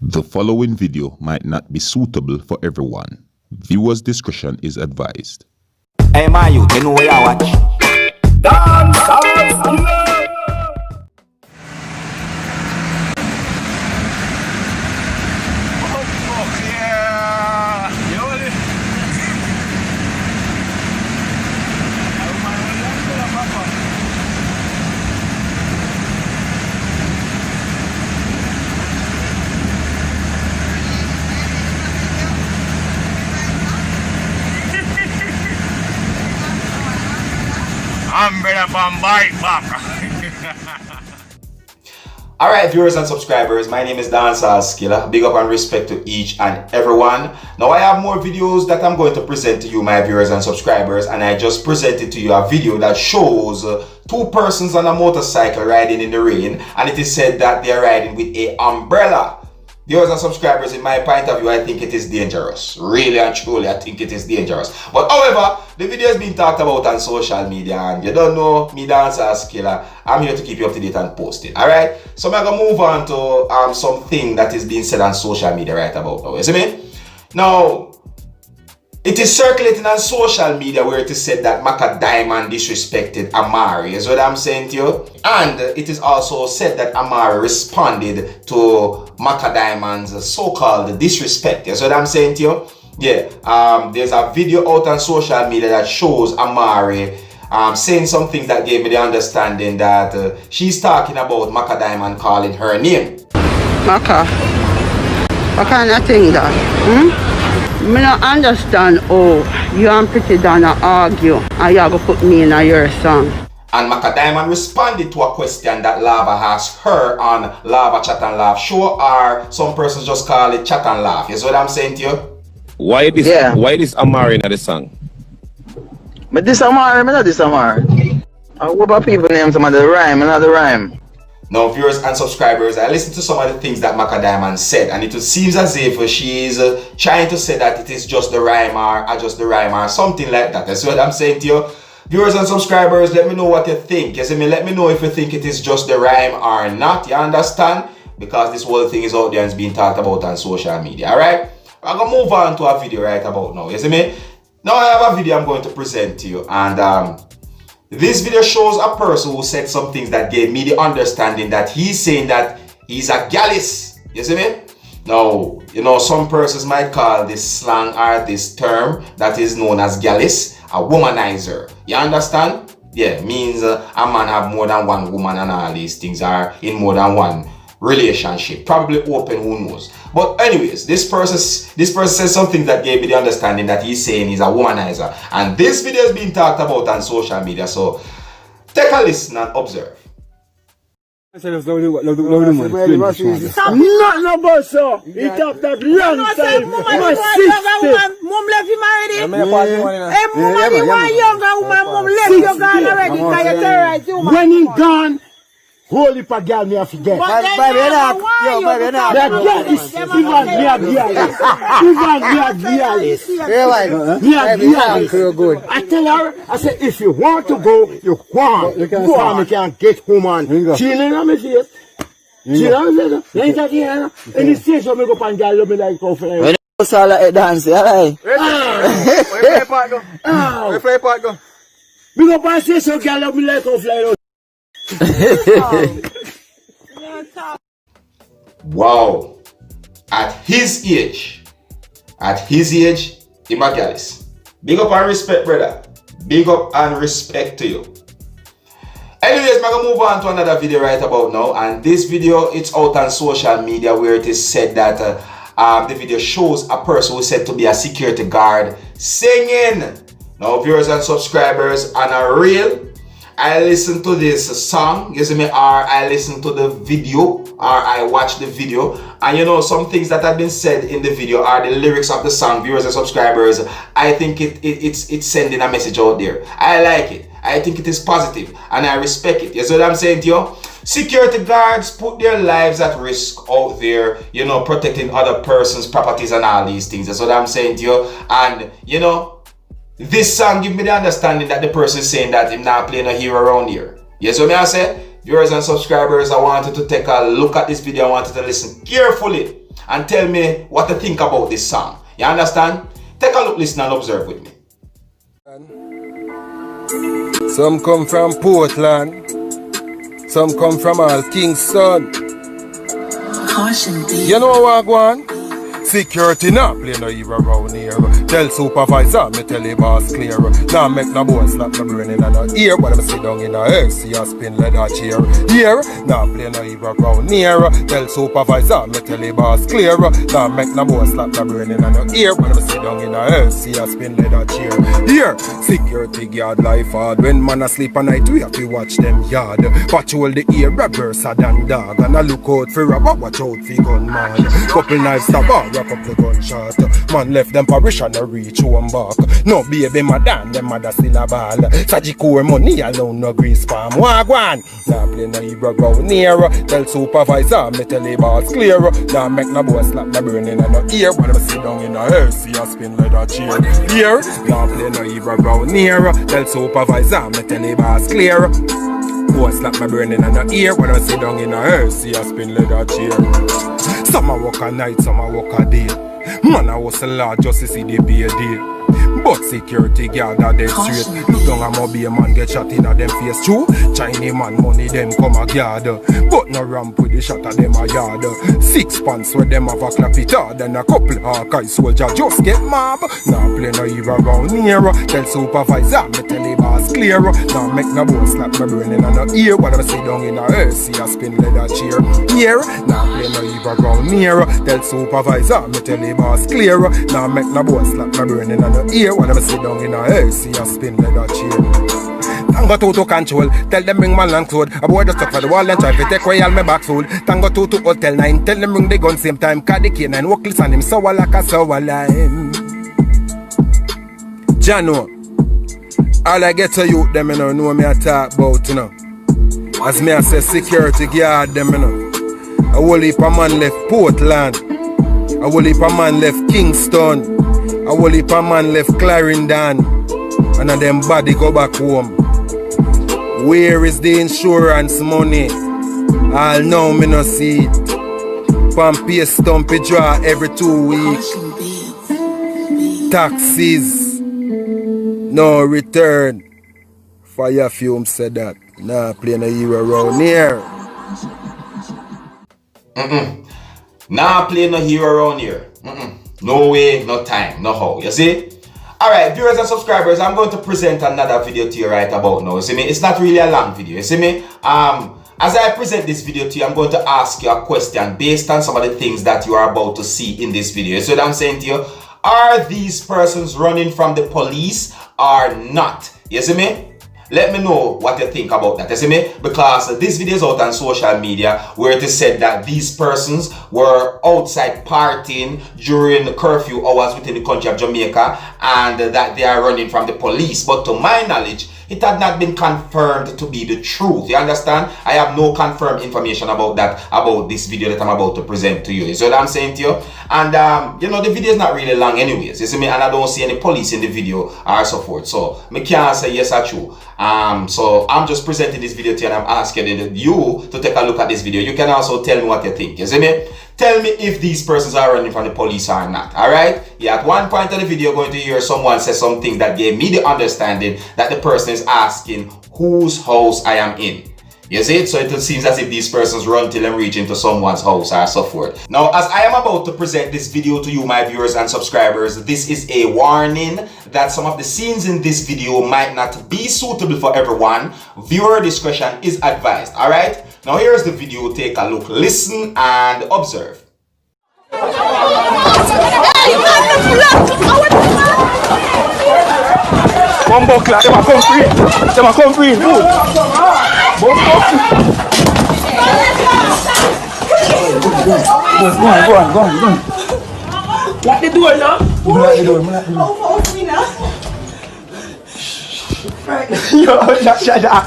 The following video might not be suitable for everyone. Viewers' discretion is advised. Hey, my youth, you know where I watch? Dancehall. I'm better from bike back. Alright, viewers and subscribers, my name is Seriousskilla. Big up and respect to each and everyone. Now I have more videos that I'm going to present to you, my viewers and subscribers, and I just presented to you a video that shows two persons on a motorcycle riding in the rain, and it is said that they are riding with an umbrella. Viewers and subscribers, in my point of view, I think it is dangerous. Really and truly, I think it is dangerous. But however, the video has been talked about on social media, and you don't know me, Seriousskilla. I'm here to keep you up to date and post it. Alright? So I'm going to move on to something that is being said on social media right about now. You see me? Now, it is circulating on social media where it is said that Macka disrespected Amari. Is what I'm saying to you? And it is also said that Amari responded to Macka so-called disrespect. Is what I'm saying to you? Yeah. There's a video out on social media that shows Amari saying something that gave me the understanding that she's talking about Macka calling her name. Macka, what kind of thing that? I don't understand how you and Pretty Donna argue and you go put me in your song. And Macka responded to a question that Lava asked her on Lava Chat and Laugh show, or some persons just call it Chat and Laugh. You see what I'm saying to you? Why this Amari in the song? But this Amari, not this Amari. What about people name some of the rhyme, another rhyme? Now, viewers and subscribers, I listened to some of the things that Macka said, and it seems as if she's trying to say that it is just the rhyme or just the rhyme or something like that. That's what I'm saying to you. Viewers and subscribers, let me know what you think. You see me? Let me know if you think it is just the rhyme or not. You understand? Because this whole thing is out there and it's being talked about on social media. Alright? I'm going to move on to a video right about now. You see me? Now I have a video I'm going to present to you, and this video shows a person who said some things that gave me the understanding that he's saying that he's a gallus. You see me? Now, you know, some persons might call this slang or this term that is known as gallus a womanizer. You understand? Yeah, means a man have more than one woman and all these things are in more than one relationship. Probably open, who knows. But anyways, this person says something that gave me the understanding that he's saying he's a womanizer. And this video is being talked about on social media. So take a listen and observe. Nothing about so. He talked that long time. My sister. Mom left him already. Hey, mom, you want younger woman. Mom left you gone already. Because you terrorize you, man. When he gone, holy pa girl me have to get. Baby, not. That girl is even good. I tell her, I said, if you want to go, you want. Go on, you can get woman. She ain't on my face. She don't say that. Ain't that here? In the station, me go pan girl, love me like coffee. When you saw like dance, alright? Where play part go? Where play part go? Me go pan station, girl, love me like coffee. Wow. At his age, he's a gallus. Big up and respect, brother. Big up and respect to you. Anyways, I'm gonna move on to another video right about now, and this video, it's out on social media where it is said that the video shows a person who is said to be a security guard singing. Now, viewers and subscribers, on a reel, I listen to this song, you see me, or I listen to the video, or I watch the video, and you know, some things that have been said in the video are the lyrics of the song. Viewers and subscribers, I think it's sending a message out there. I like it. I think it is positive, and I respect it. You see what I'm saying to you? Security guards put their lives at risk out there, you know, protecting other persons' properties and all these things. That's what I'm saying to you. And, you know, this song give me the understanding that the person is saying that he's not playing a hero around here. Yes, what I say? Viewers and subscribers, I wanted to take a look at this video. I wanted to listen carefully and tell me what you think about this song. You understand? Take a look, listen and observe with me. Some come from Portland, some come from all Kingston. You know what I want? Security not play no hero around here. Tell supervisor, me tell the boss clear. Now make no boy slap no brain in no ear. But I'm sit down in a earth, see a spin leather chair. Here, now play no hero around here. Tell supervisor, me tell the boss clear. Now make no boy slap no brain in no ear. But I'm sit down in a earth, see a spin leather chair. Here, security guard life hard. When man asleep at night, we have to watch them yard. Patrol the ear, worse than dog. And I look out for robber, watch out for gunman. Couple knives stab out. Wrap up the gunshot. Man left them parish and a reach home back. No baby madam, them mother still a ball. Sajiko money alone no grease palm. Wagwan. Now play no hero go near. Tell supervisor, me tell the boss clear. Now make no boy slap no brain in no ear. When I sit down in a earth, see a spin leather chair. Here, now play no hero go near. Tell supervisor, me tell the boss clear. Boy slap my brain in no ear. When I sit down in a earth, see a spin leather chair. Some a walk a night, some a walk a day. Man a hustle hard just to see the be a day. But security guard are dead straight. Look down a mobile man get shot in a them face too. Chinese man money them come a guard. But no ramp with the shot of them a yard. 6 pants where them have a clap it hard. And a couple Hawkeye soldier just get mob. Now play no hero around here. Tell supervisor me tell the boss clear. Now make no boy slap my brain in no ear. While I sit down in a earth, see a spin leather chair. Here, now play no hero around here. Tell supervisor me tell the boss clear. Now make no boy slap my brain in no ear. When I sit down in a earth, see a spin leather chair. Tango to control, tell them bring man and clothes. A boy just stuck for the wall and try to take away all my back food. Tango to hotel 9, tell them bring the gun same time. Cause the K9 walk listen him sour like a sour lime. Jano, all I get to you, them you know me I talk about, you know. As me I say security guard, them you know. A whole heap of man left Portland. A whole heap of man left Kingston. A whole heap of man left Clarendon. And a them body go back home. Where is the insurance money? I'll know me no see it. Pampy stumpy draw every 2 weeks. Taxes, no return. Fire fume said that. Nah, playing a hero around here. Nah, play no hero around here. No way, no time, no how. You see? Alright, viewers and subscribers, I'm going to present another video to you right about now. You see me? It's not really a long video. You see me? As I present this video to you, I'm going to ask you a question based on some of the things that you are about to see in this video. So what I'm saying to you, are these persons running from the police or not? You see me? Let me know what you think about that, you see me? Because this video is out on social media where it is said that these persons were outside partying during the curfew hours within the country of Jamaica and that they are running from the police. But to my knowledge, it had not been confirmed to be the truth. You understand? I have no confirmed information about that, about this video that I'm about to present to you. You see what I'm saying to you? And you know, the video is not really long anyways. You see me? And I don't see any police in the video or so forth. So I can't say yes or true. So I'm just presenting this video to you and I'm asking you to take a look at this video. You can also tell me what you think. You see me? Tell me if these persons are running from the police or not. Alright? Yeah, at one point in the video, you're going to hear someone say something that gave me the understanding that the person is asking whose house I am in. You see? So it seems as if these persons run till them reach into someone's house or so forth. Now, as I am about to present this video to you, my viewers and subscribers, this is a warning that some of the scenes in this video might not be suitable for everyone. Viewer discretion is advised. Alright? Now here's the video. Take a look, listen and observe. One buckler, them a come free. Them a come free. Move. Go on. Lock the door now. Lock the door. Yo, shut up.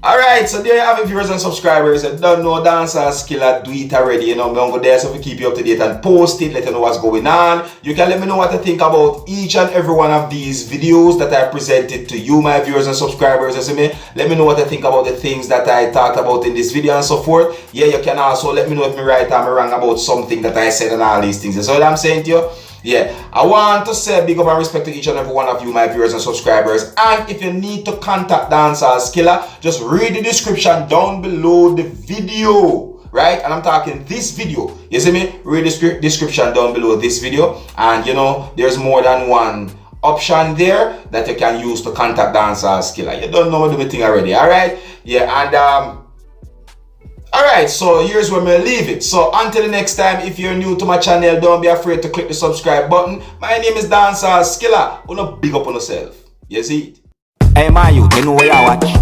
Alright, so there you have it, viewers and subscribers. If you don't know Dancehall, do it already. You know, I'm gonna go there so we keep you up to date and post it, let you know what's going on. You can let me know what you think about each and every one of these videos that I presented to you, my viewers and subscribers. Let me know what you think about the things that I talked about in this video and so forth. Yeah, you can also let me know if I'm right or I'm wrong about something that I said and all these things. That's what I'm saying to you. Yeah, I want to say big up and respect to each and every one of you, my viewers and subscribers. And if you need to contact Seriousskilla, just read the description down below the video, right? And I'm talking this video. You see me? Read the description down below this video, and you know there's more than one option there that you can use to contact Seriousskilla. You don't know the thing already, all right? Yeah, and alright, so here's where I'm leave it. So until the next time, if you're new to my channel, don't be afraid to click the subscribe button. My name is Seriousskilla. Wanna big up on yourself. You see it? Hey, my youth, you know where you watch.